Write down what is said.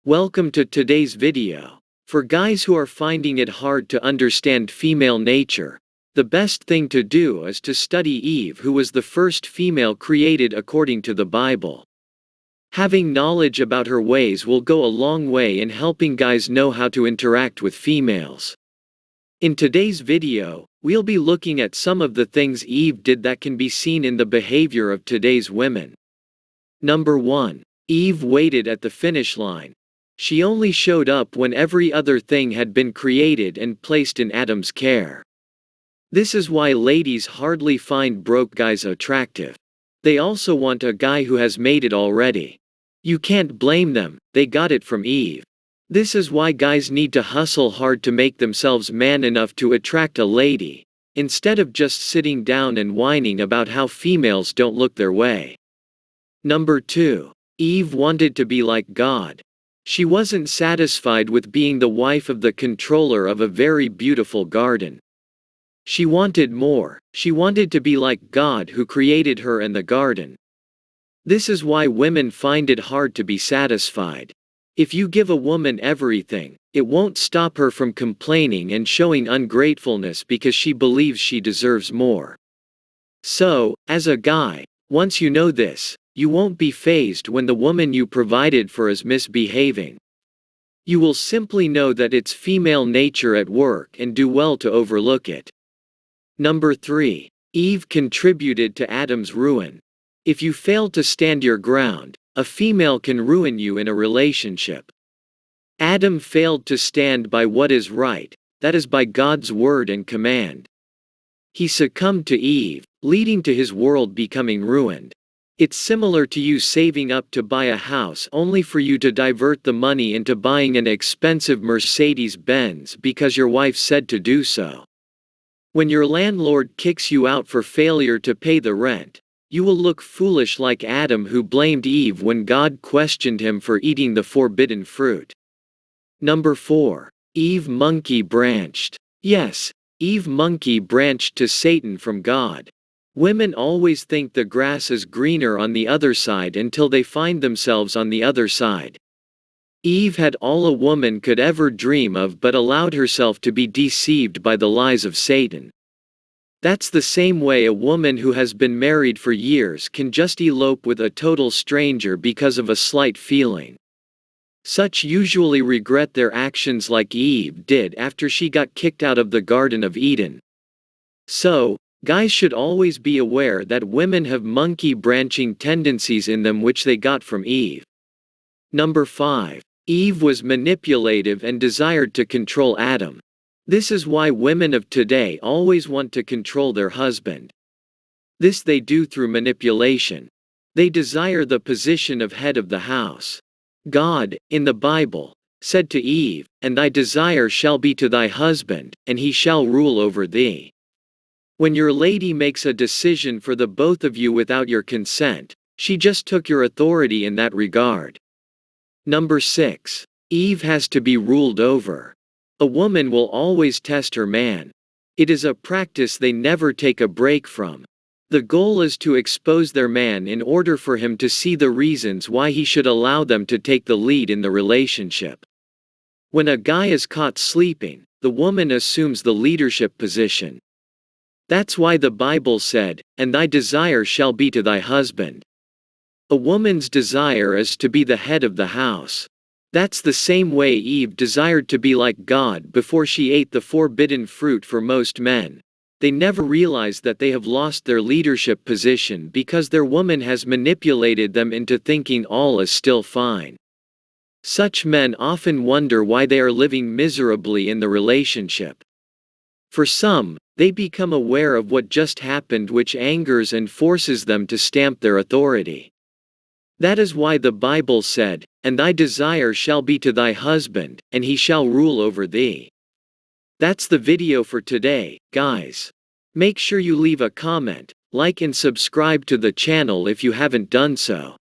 Welcome to today's video. For guys who are finding it hard to understand female nature, the best thing to do is to study Eve, who was the first female created according to the Bible. Having knowledge about her ways will go a long way in helping guys know how to interact with females. In today's video, we'll be looking at some of the things Eve did that can be seen in the behavior of today's women. Number 1. Eve waited at the finish line. She only showed up when every other thing had been created and placed in Adam's care. This is why ladies hardly find broke guys attractive. They also want a guy who has made it already. You can't blame them, they got it from Eve. This is why guys need to hustle hard to make themselves man enough to attract a lady, instead of just sitting down and whining about how females don't look their way. Number 2. Eve wanted to be like God. She wasn't satisfied with being the wife of the controller of a very beautiful garden. She wanted more. She wanted to be like God, who created her and the garden. This is why women find it hard to be satisfied. If you give a woman everything, it won't stop her from complaining and showing ungratefulness because she believes she deserves more. So, as a guy, once you know this, you won't be fazed when the woman you provided for is misbehaving. You will simply know that it's female nature at work and do well to overlook it. Number 3. Eve contributed to Adam's ruin. If you fail to stand your ground, a female can ruin you in a relationship. Adam failed to stand by what is right, that is by God's word and command. He succumbed to Eve, leading to his world becoming ruined. It's similar to you saving up to buy a house only for you to divert the money into buying an expensive Mercedes-Benz because your wife said to do so. When your landlord kicks you out for failure to pay the rent, you will look foolish like Adam, who blamed Eve when God questioned him for eating the forbidden fruit. Number 4. Eve monkey branched. Yes, Eve monkey branched to Satan from God. Women always think the grass is greener on the other side until they find themselves on the other side. Eve had all a woman could ever dream of, but allowed herself to be deceived by the lies of Satan. That's the same way a woman who has been married for years can just elope with a total stranger because of a slight feeling. Such usually regret their actions like Eve did after she got kicked out of the Garden of Eden. So, guys should always be aware that women have monkey branching tendencies in them which they got from Eve. Number 5. Eve was manipulative and desired to control Adam. This is why women of today always want to control their husband. This they do through manipulation. They desire the position of head of the house. God, in the Bible, said to Eve, "And thy desire shall be to thy husband, and he shall rule over thee." When your lady makes a decision for the both of you without your consent, she just took your authority in that regard. Number 6. Eve has to be ruled over. A woman will always test her man. It is a practice they never take a break from. The goal is to expose their man in order for him to see the reasons why he should allow them to take the lead in the relationship. When a guy is caught sleeping, the woman assumes the leadership position. That's why the Bible said, "And thy desire shall be to thy husband." A woman's desire is to be the head of the house. That's the same way Eve desired to be like God before she ate the forbidden fruit. For most men, they never realize that they have lost their leadership position because their woman has manipulated them into thinking all is still fine. Such men often wonder why they are living miserably in the relationship. For some, they become aware of what just happened, which angers and forces them to stamp their authority. That is why the Bible said, "And thy desire shall be to thy husband, and he shall rule over thee." That's the video for today, guys. Make sure you leave a comment, like and subscribe to the channel if you haven't done so.